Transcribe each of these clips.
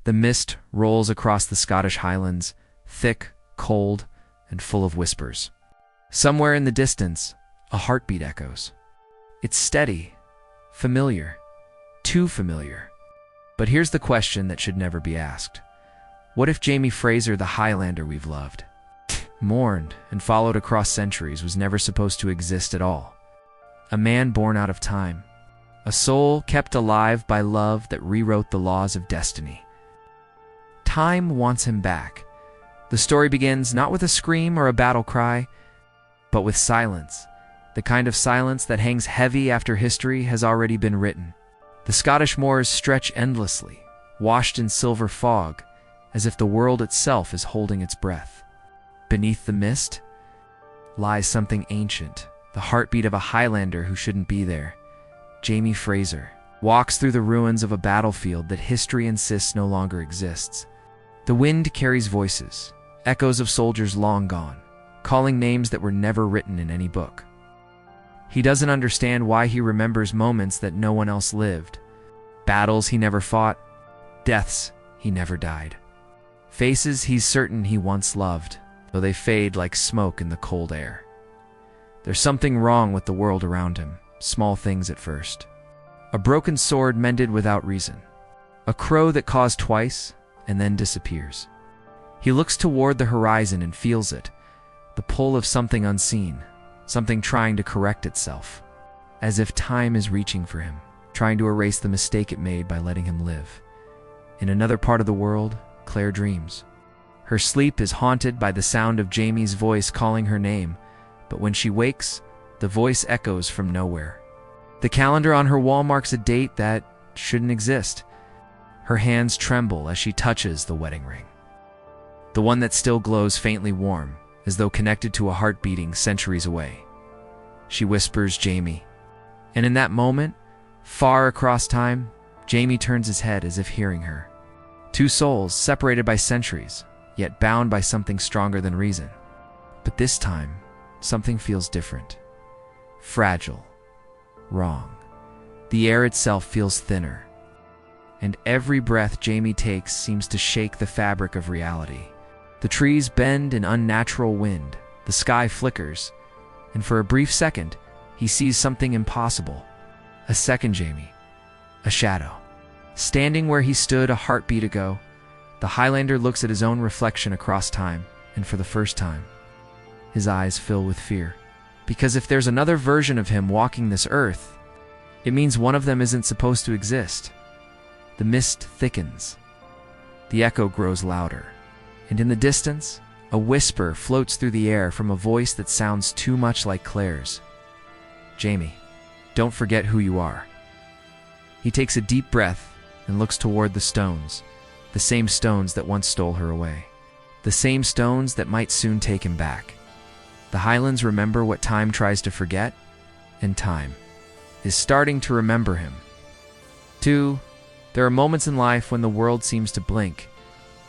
The mist rolls across the Scottish Highlands, thick, cold, and full of whispers. Somewhere in the distance, a heartbeat echoes. It's steady, familiar, too familiar. But here's the question that should never be asked. What if Jamie Fraser, the Highlander we've loved, mourned and followed across centuries, was never supposed to exist at all? A man born out of time. A soul kept alive by love that rewrote the laws of destiny. Time wants him back. The story begins not with a scream or a battle cry, but with silence. The kind of silence that hangs heavy after history has already been written. The Scottish moors stretch endlessly, washed in silver fog, as if the world itself is holding its breath. Beneath the mist lies something ancient, the heartbeat of a Highlander who shouldn't be there. Jamie Fraser walks through the ruins of a battlefield that history insists no longer exists. The wind carries voices, echoes of soldiers long gone, calling names that were never written in any book. He doesn't understand why he remembers moments that no one else lived, battles he never fought, deaths he never died, faces he's certain he once loved, though they fade like smoke in the cold air. There's something wrong with the world around him, small things at first. A broken sword mended without reason, a crow that caws twice and then disappears. He looks toward the horizon and feels it, the pull of something unseen, something trying to correct itself, as if time is reaching for him, trying to erase the mistake it made by letting him live. In another part of the world, Claire dreams. Her sleep is haunted by the sound of Jamie's voice calling her name, but when she wakes, the voice echoes from nowhere. The calendar on her wall marks a date that shouldn't exist. Her hands tremble as she touches the wedding ring, the one that still glows faintly warm, as though connected to a heart beating centuries away. She whispers, "Jamie." And in that moment, far across time, Jamie turns his head as if hearing her. Two souls separated by centuries, yet bound by something stronger than reason. But this time, something feels different. Fragile. Wrong. The air itself feels thinner. And every breath Jamie takes seems to shake the fabric of reality. The trees bend in unnatural wind, the sky flickers, and for a brief second, he sees something impossible. A second Jamie. A shadow. Standing where he stood a heartbeat ago, the Highlander looks at his own reflection across time, and for the first time, his eyes fill with fear. Because if there's another version of him walking this earth, it means one of them isn't supposed to exist. The mist thickens. The echo grows louder. And in the distance, a whisper floats through the air from a voice that sounds too much like Claire's. "Jamie, don't forget who you are." He takes a deep breath and looks toward the stones, the same stones that once stole her away, the same stones that might soon take him back. The Highlands remember what time tries to forget, and time is starting to remember him. 2. There are moments in life when the world seems to blink,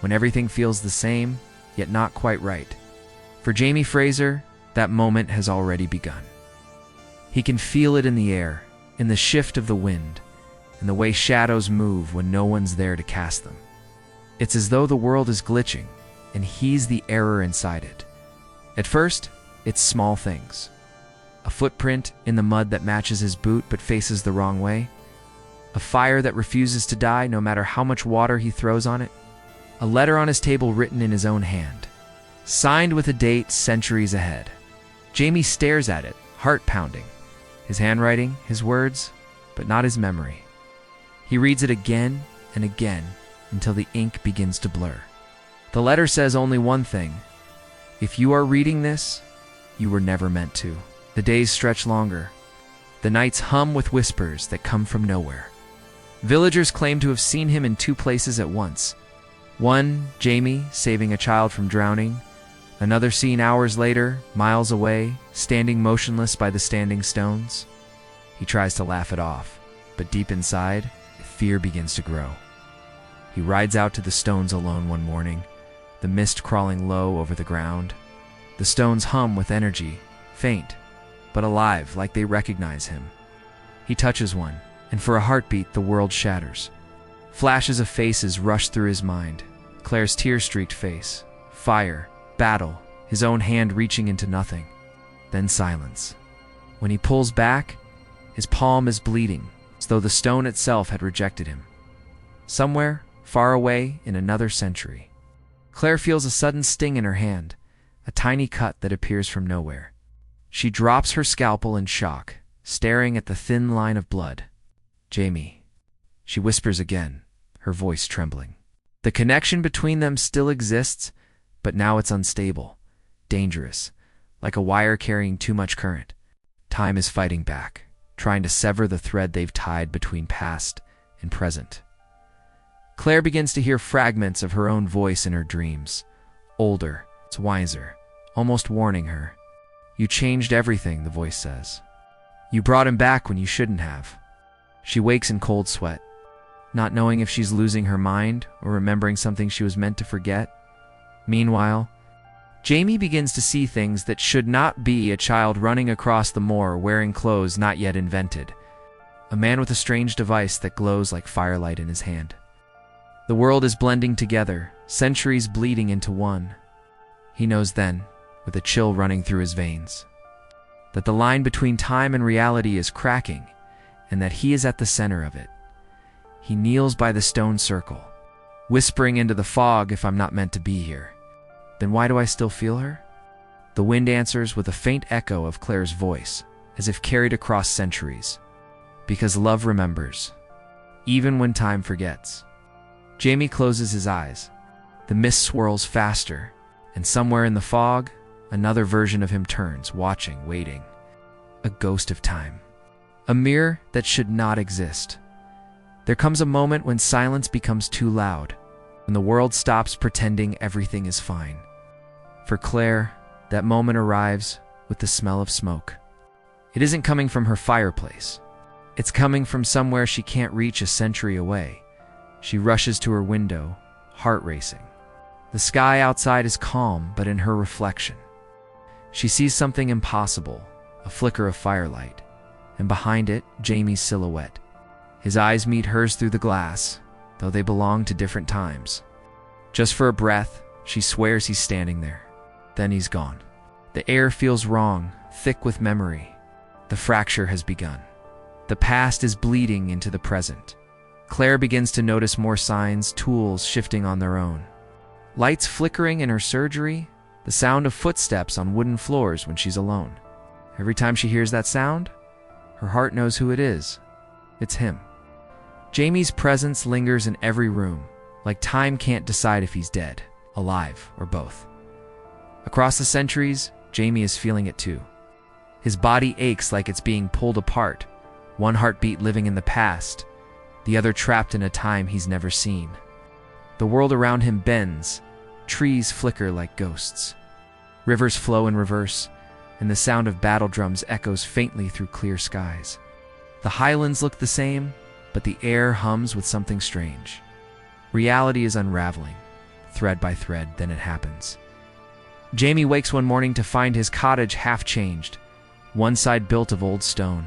when everything feels the same, yet not quite right. For Jamie Fraser, that moment has already begun. He can feel it in the air, in the shift of the wind, in the way shadows move when no one's there to cast them. It's as though the world is glitching, and he's the error inside it. At first, it's small things. A footprint in the mud that matches his boot but faces the wrong way. A fire that refuses to die no matter how much water he throws on it. A letter on his table written in his own hand, signed with a date centuries ahead. Jamie stares at it, heart pounding. His handwriting, his words, but not his memory. He reads it again and again until the ink begins to blur. The letter says only one thing: if you are reading this, you were never meant to. The days stretch longer. The nights hum with whispers that come from nowhere. Villagers claim to have seen him in 2 places at once. One, Jamie saving a child from drowning. Another seen hours later, miles away, standing motionless by the standing stones. He tries to laugh it off, but deep inside, fear begins to grow. He rides out to the stones alone one morning, the mist crawling low over the ground. The stones hum with energy, faint, but alive, like they recognize him. He touches one, and for a heartbeat the world shatters. Flashes of faces rush through his mind. Claire's tear-streaked face. Fire. Battle. His own hand reaching into nothing. Then silence. When he pulls back, his palm is bleeding, as though the stone itself had rejected him. Somewhere, far away in another century, Claire feels a sudden sting in her hand, a tiny cut that appears from nowhere. She drops her scalpel in shock, staring at the thin line of blood. "Jamie," she whispers again, her voice trembling. The connection between them still exists, but now it's unstable, dangerous, like a wire carrying too much current. Time is fighting back, trying to sever the thread they've tied between past and present. Claire begins to hear fragments of her own voice in her dreams. Older, it's wiser, almost warning her. "You changed everything," the voice says. "You brought him back when you shouldn't have." She wakes in cold sweat, not knowing if she's losing her mind or remembering something she was meant to forget. Meanwhile, Jamie begins to see things that should not be: a child running across the moor wearing clothes not yet invented. A man with a strange device that glows like firelight in his hand. The world is blending together, centuries bleeding into one. He knows then, with a chill running through his veins, that the line between time and reality is cracking, and that he is at the center of it. He kneels by the stone circle, whispering into the fog, "If I'm not meant to be here, then why do I still feel her?" The wind answers with a faint echo of Claire's voice, as if carried across centuries. Because love remembers, even when time forgets. Jamie closes his eyes. The mist swirls faster, and somewhere in the fog, another version of him turns, watching, waiting. A ghost of time. A mirror that should not exist. There comes a moment when silence becomes too loud, when the world stops pretending everything is fine. For Claire, that moment arrives with the smell of smoke. It isn't coming from her fireplace. It's coming from somewhere she can't reach a century away. She rushes to her window, heart racing. The sky outside is calm, but in her reflection, she sees something impossible, a flicker of firelight, and behind it, Jamie's silhouette. His eyes meet hers through the glass, though they belong to different times. Just for a breath, she swears he's standing there. Then he's gone. The air feels wrong, thick with memory. The fracture has begun. The past is bleeding into the present. Claire begins to notice more signs, tools shifting on their own. Lights flickering in her surgery, the sound of footsteps on wooden floors when she's alone. Every time she hears that sound, her heart knows who it is. It's him. Jamie's presence lingers in every room, like time can't decide if he's dead, alive, or both. Across the centuries, Jamie is feeling it too. His body aches like it's being pulled apart, one heartbeat living in the past, the other trapped in a time he's never seen. The world around him bends, trees flicker like ghosts. Rivers flow in reverse, and the sound of battle drums echoes faintly through clear skies. The highlands look the same, but the air hums with something strange. Reality is unraveling, thread by thread, then it happens. Jamie wakes one morning to find his cottage half changed, one side built of old stone,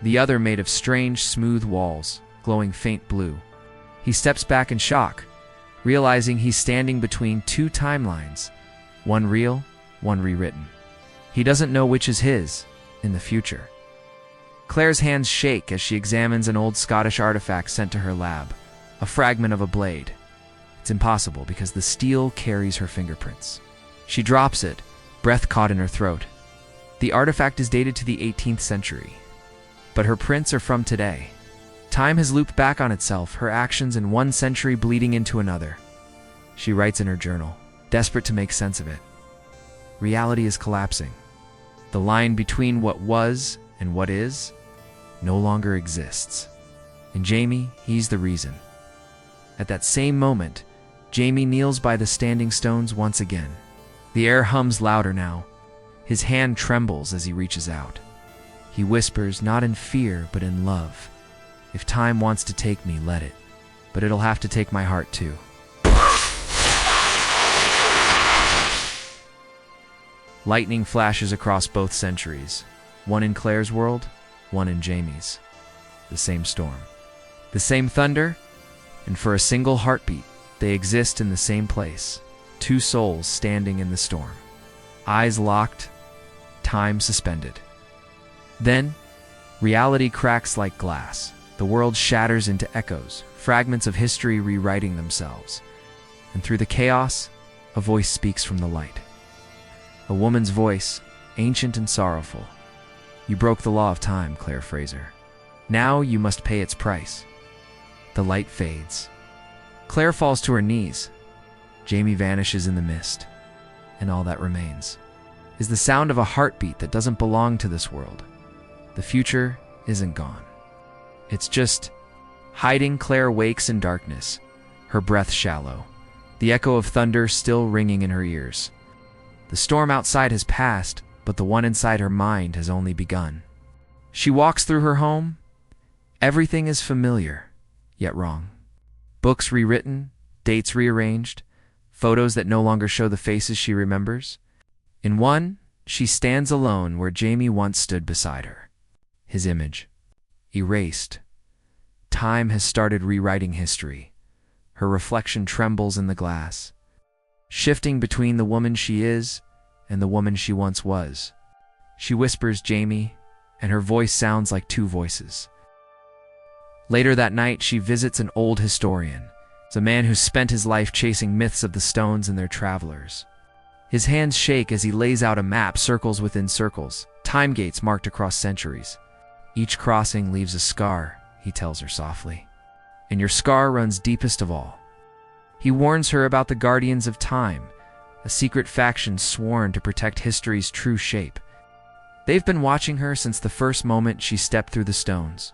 the other made of strange, smooth walls, glowing faint blue. He steps back in shock, realizing he's standing between two timelines, one real, one rewritten. He doesn't know which is his in the future. Claire's hands shake as she examines an old Scottish artifact sent to her lab, a fragment of a blade. It's impossible because the steel carries her fingerprints. She drops it, breath caught in her throat. The artifact is dated to the 18th century, but her prints are from today. Time has looped back on itself, her actions in one century bleeding into another. She writes in her journal, desperate to make sense of it. Reality is collapsing. The line between what was and what is no longer exists. And Jamie, he's the reason. At that same moment, Jamie kneels by the standing stones once again. The air hums louder now. His hand trembles as he reaches out. He whispers, not in fear, but in love. If time wants to take me, let it. But it'll have to take my heart too. Lightning flashes across both centuries. One in Claire's world, one in Jamie's. The same storm. The same thunder, and for a single heartbeat, they exist in the same place, two souls standing in the storm. Eyes locked, time suspended. Then, reality cracks like glass. The world shatters into echoes, fragments of history rewriting themselves. And through the chaos, a voice speaks from the light. A woman's voice, ancient and sorrowful. You broke the law of time, Claire Fraser. Now you must pay its price. The light fades. Claire falls to her knees. Jamie vanishes in the mist. And all that remains is the sound of a heartbeat that doesn't belong to this world. The future isn't gone. It's just hiding. Claire wakes in darkness, her breath shallow, the echo of thunder still ringing in her ears. The storm outside has passed, but the one inside her mind has only begun. She walks through her home. Everything is familiar, yet wrong. Books rewritten, dates rearranged, photos that no longer show the faces she remembers. In one, she stands alone where Jamie once stood beside her. His image, erased. Time has started rewriting history. Her reflection trembles in the glass, shifting between the woman she is and the woman she once was. She whispers Jamie, and her voice sounds like two voices. Later that night, she visits an old historian. It's a man who spent his life chasing myths of the stones and their travelers. His hands shake as he lays out a map, circles within circles, time gates marked across centuries. Each crossing leaves a scar, he tells her softly. And your scar runs deepest of all. He warns her about the Guardians of Time, a secret faction sworn to protect history's true shape. They've been watching her since the first moment she stepped through the stones.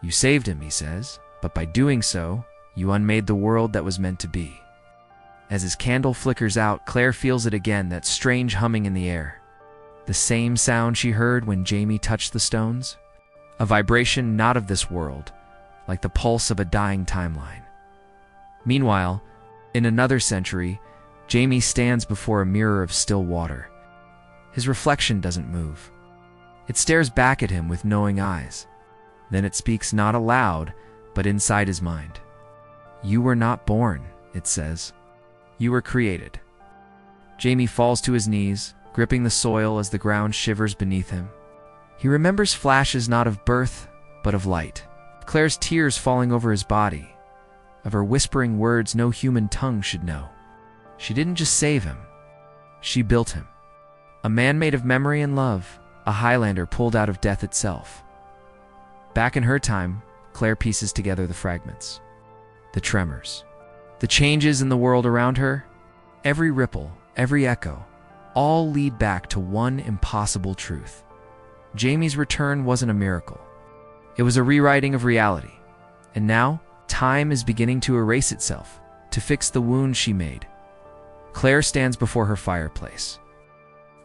You saved him, he says, but by doing so, you unmade the world that was meant to be. As his candle flickers out, Claire feels it again, that strange humming in the air. The same sound she heard when Jamie touched the stones. A vibration not of this world, like the pulse of a dying timeline. Meanwhile, in another century, Jamie stands before a mirror of still water. His reflection doesn't move. It stares back at him with knowing eyes. Then it speaks not aloud, but inside his mind. You were not born, it says. You were created. Jamie falls to his knees, gripping the soil as the ground shivers beneath him. He remembers flashes not of birth, but of light. Claire's tears falling over his body, of her whispering words no human tongue should know. She didn't just save him, she built him. A man made of memory and love, a Highlander pulled out of death itself. Back in her time, Claire pieces together the fragments. The tremors, the changes in the world around her, every ripple, every echo, all lead back to one impossible truth. Jamie's return wasn't a miracle. It was a rewriting of reality. And now, time is beginning to erase itself, to fix the wound she made. Claire stands before her fireplace,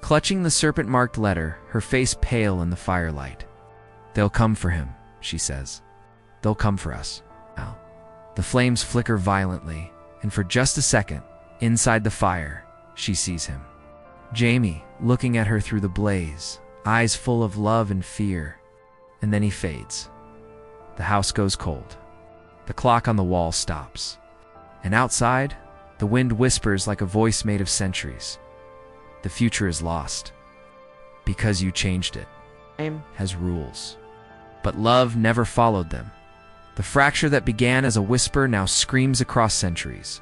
clutching the serpent-marked letter, her face pale in the firelight. They'll come for him, she says. They'll come for us. Now, the flames flicker violently, and for just a second, inside the fire, she sees him. Jamie, looking at her through the blaze, eyes full of love and fear. And then he fades. The house goes cold. The clock on the wall stops. And outside, the wind whispers like a voice made of centuries. The future is lost. Because you changed it. Time has rules. But love never followed them. The fracture that began as a whisper now screams across centuries.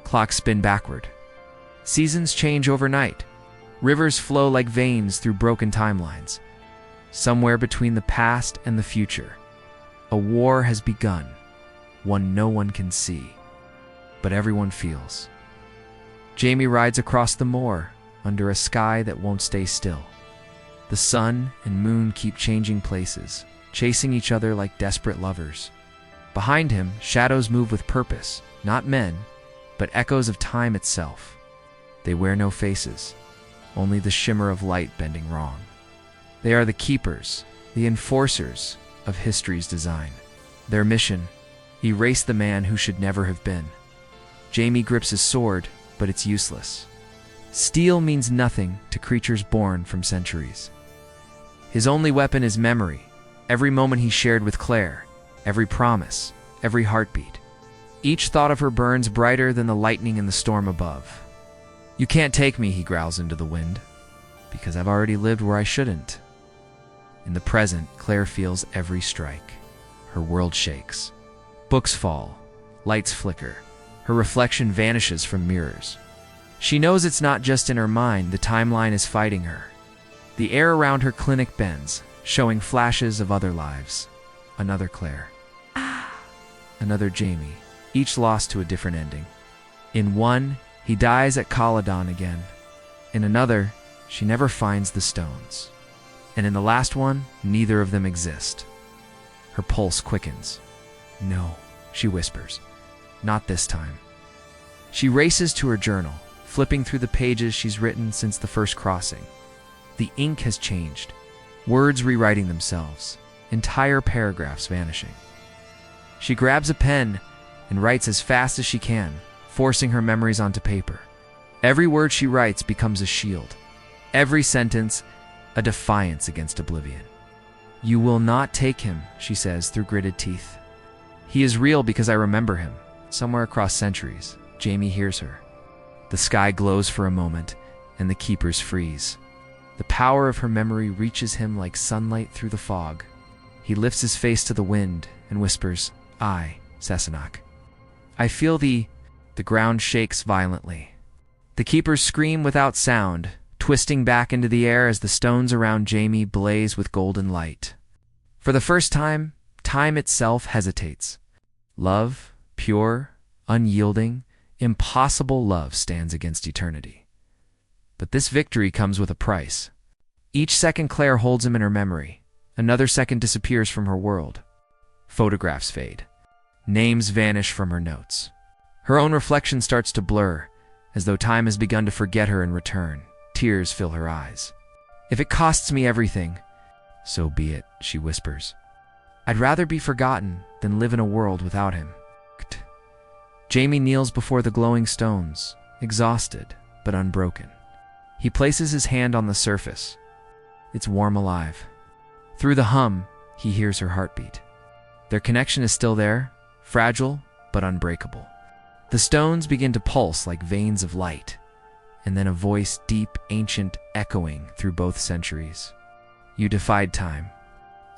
Clocks spin backward. Seasons change overnight. Rivers flow like veins through broken timelines. Somewhere between the past and the future, a war has begun, one no one can see, but everyone feels. Jamie rides across the moor, under a sky that won't stay still. The sun and moon keep changing places, chasing each other like desperate lovers. Behind him, shadows move with purpose, not men, but echoes of time itself. They wear no faces, only the shimmer of light bending wrong. They are the keepers, the enforcers of history's design. Their mission, erase the man who should never have been. Jamie grips his sword, but it's useless. Steel means nothing to creatures born from centuries. His only weapon is memory, every moment he shared with Claire, every promise, every heartbeat. Each thought of her burns brighter than the lightning in the storm above. "You can't take me," he growls into the wind, "because I've already lived where I shouldn't." In the present, Claire feels every strike. Her world shakes. Books fall. Lights flicker. Her reflection vanishes from mirrors. She knows it's not just in her mind, the timeline is fighting her. The air around her clinic bends, showing flashes of other lives. Another Claire. Another Jamie, each lost to a different ending. In one, he dies at Caladon again. In another, she never finds the stones. And in the last one, neither of them exist. Her pulse quickens. "No," she whispers. "Not this time." She races to her journal, flipping through the pages she's written since the first crossing. The ink has changed, words rewriting themselves, entire paragraphs vanishing. She grabs a pen and writes as fast as she can, forcing her memories onto paper. Every word she writes becomes a shield. Every sentence, a defiance against oblivion. "You will not take him," she says through gritted teeth. "He is real because I remember him." Somewhere across centuries, Jamie hears her. The sky glows for a moment, and the keepers freeze. The power of her memory reaches him like sunlight through the fog. He lifts his face to the wind and whispers, "I, Sassenach." "I feel the ground shakes violently. The keepers scream without sound, twisting back into the air as the stones around Jamie blaze with golden light. For the first time, time itself hesitates. Love, pure, unyielding, impossible love stands against eternity. But this victory comes with a price. Each second Claire holds him in her memory. Another second disappears from her world. Photographs fade. Names vanish from her notes. Her own reflection starts to blur, as though time has begun to forget her in return. Tears fill her eyes. "If it costs me everything, so be it," she whispers. "I'd rather be forgotten than live in a world without him." Jamie kneels before the glowing stones, exhausted but unbroken. He places his hand on the surface. It's warm alive. Through the hum, he hears her heartbeat. Their connection is still there, fragile but unbreakable. The stones begin to pulse like veins of light, and then a voice deep, ancient, echoing through both centuries. "You defied time.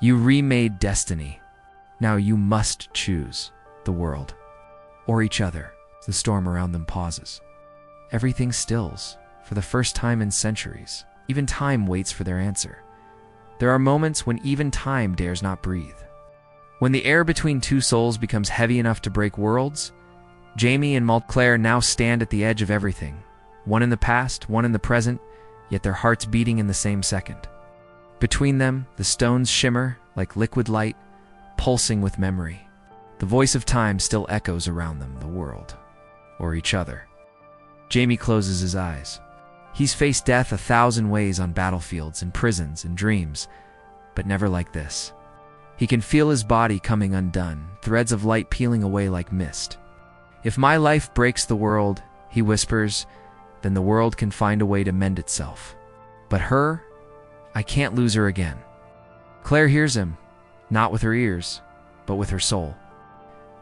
You remade destiny. Now you must choose the world or each other." The storm around them pauses. Everything stills. For the first time in centuries, even time waits for their answer. There are moments when even time dares not breathe. When the air between two souls becomes heavy enough to break worlds, Jamie and Claire now stand at the edge of everything. One in the past, one in the present, yet their hearts beating in the same second. Between them, the stones shimmer like liquid light, pulsing with memory. The voice of time still echoes around them, the world, or each other. Jamie closes his eyes. He's faced death 1,000 ways on battlefields, in prisons, in dreams, but never like this. He can feel his body coming undone, threads of light peeling away like mist. "If my life breaks the world," he whispers, "then the world can find a way to mend itself. But her, I can't lose her again." Claire hears him, not with her ears, but with her soul.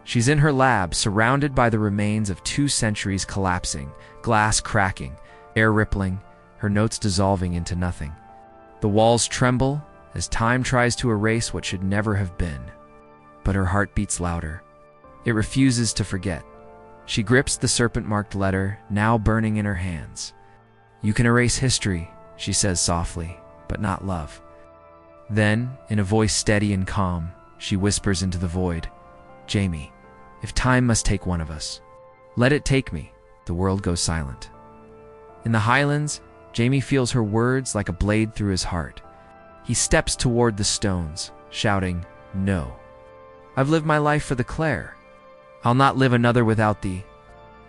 She's in her lab, surrounded by the remains of 2 centuries collapsing, glass cracking, air rippling, her notes dissolving into nothing. The walls tremble as time tries to erase what should never have been. But her heart beats louder. It refuses to forget. She grips the serpent-marked letter, now burning in her hands. "You can erase history," she says softly, "but not love." Then, in a voice steady and calm, she whispers into the void, "Jamie, if time must take one of us, let it take me." The world goes silent. In the Highlands, Jamie feels her words like a blade through his heart. He steps toward the stones, shouting, "No. I've lived my life for the Claire. I'll not live another without thee."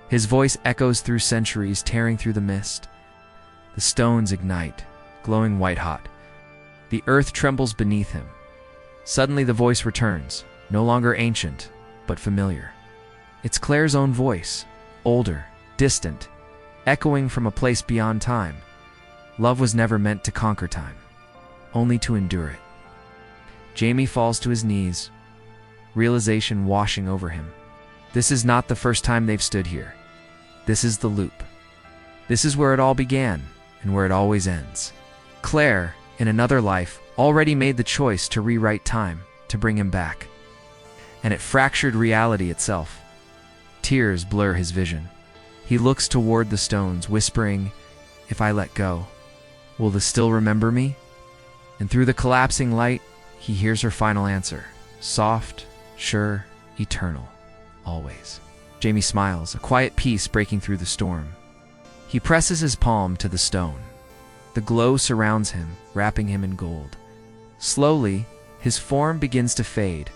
His voice echoes through centuries, tearing through the mist. The stones ignite, glowing white-hot. The earth trembles beneath him. Suddenly the voice returns, no longer ancient, but familiar. It's Claire's own voice, older, distant, echoing from a place beyond time. Love was never meant to conquer time, only to endure it. Jamie falls to his knees, realization washing over him. This is not the first time they've stood here. This is the loop. This is where it all began and where it always ends. Claire, in another life, already made the choice to rewrite time, to bring him back. And it fractured reality itself. Tears blur his vision. He looks toward the stones, whispering, "If I let go, will they still remember me?" And through the collapsing light, he hears her final answer. Soft, sure, eternal, always. Jamie smiles, a quiet peace breaking through the storm. He presses his palm to the stone. The glow surrounds him, wrapping him in gold. Slowly, his form begins to fade,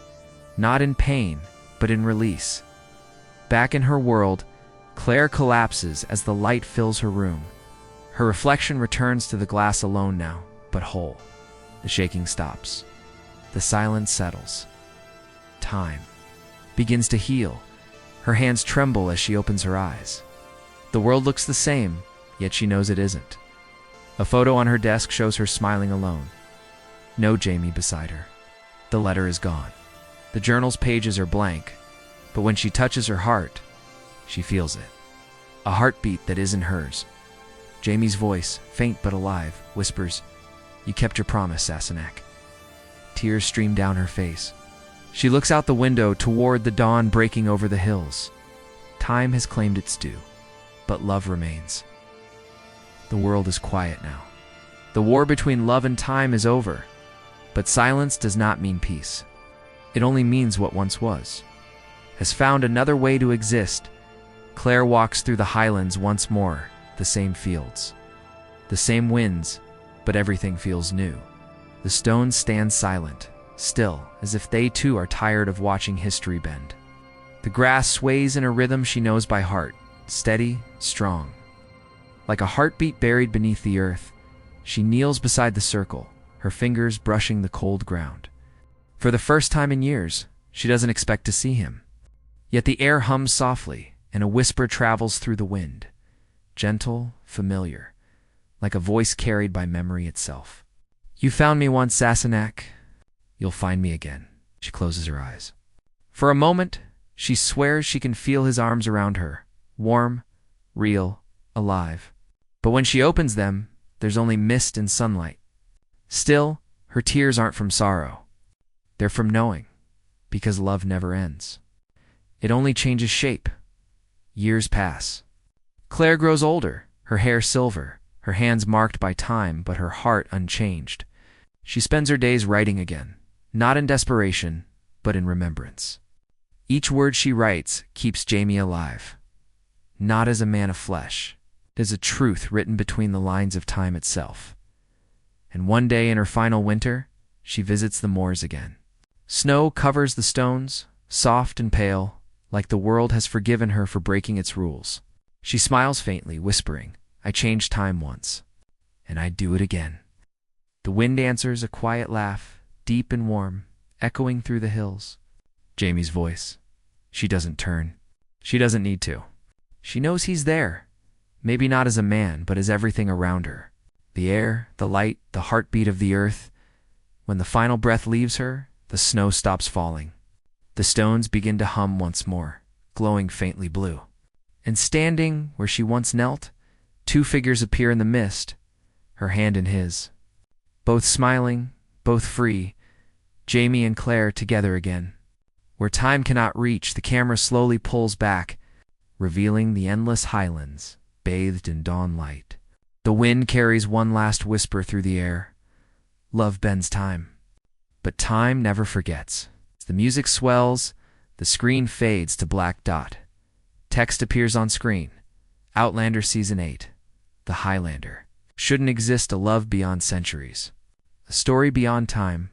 not in pain, but in release. Back in her world, Claire collapses as the light fills her room. Her reflection returns to the glass alone now, but whole. The shaking stops. The silence settles. Time begins to heal. Her hands tremble as she opens her eyes. The world looks the same, yet she knows it isn't. A photo on her desk shows her smiling alone. No Jamie beside her. The letter is gone. The journal's pages are blank, but when she touches her heart, she feels it. A heartbeat that isn't hers. Jamie's voice, faint but alive, whispers, "You kept your promise, Sassenach." Tears stream down her face. She looks out the window toward the dawn breaking over the hills. Time has claimed its due, but love remains. The world is quiet now. The war between love and time is over, but silence does not mean peace. It only means what once was has found another way to exist. Claire walks through the highlands once more, the same fields, the same winds, but everything feels new. The stones stand silent, still, as if they too are tired of watching history bend. The grass sways in a rhythm she knows by heart, steady, strong. Like a heartbeat buried beneath the earth, she kneels beside the circle, her fingers brushing the cold ground. For the first time in years, she doesn't expect to see him. Yet the air hums softly, and a whisper travels through the wind. Gentle, familiar, like a voice carried by memory itself. "You found me once, Sassenach. You'll find me again." She closes her eyes. For a moment, she swears she can feel his arms around her, warm, real, alive. But when she opens them, there's only mist and sunlight. Still, her tears aren't from sorrow. They're from knowing, because love never ends. It only changes shape. Years pass. Claire grows older, her hair silver, her hands marked by time, but her heart unchanged. She spends her days writing again, not in desperation, but in remembrance. Each word she writes keeps Jamie alive, not as a man of flesh, as a truth written between the lines of time itself. And one day in her final winter, she visits the moors again. Snow covers the stones, soft and pale, like the world has forgiven her for breaking its rules. She smiles faintly, whispering, "I changed time once, and I'd do it again." The wind answers a quiet laugh, deep and warm, echoing through the hills. Jamie's voice. She doesn't turn. She doesn't need to. She knows he's there, maybe not as a man, but as everything around her. The air, the light, the heartbeat of the earth. When the final breath leaves her, the snow stops falling. The stones begin to hum once more, glowing faintly blue. And standing where she once knelt, two figures appear in the mist, her hand in his. Both smiling, both free, Jamie and Claire together again. Where time cannot reach, the camera slowly pulls back, revealing the endless highlands, bathed in dawn light. The wind carries one last whisper through the air. Love bends time. But time never forgets. As the music swells, the screen fades to black dot. Text appears on screen. Outlander Season 8. The Highlander. Shouldn't exist, a love beyond centuries. A story beyond time,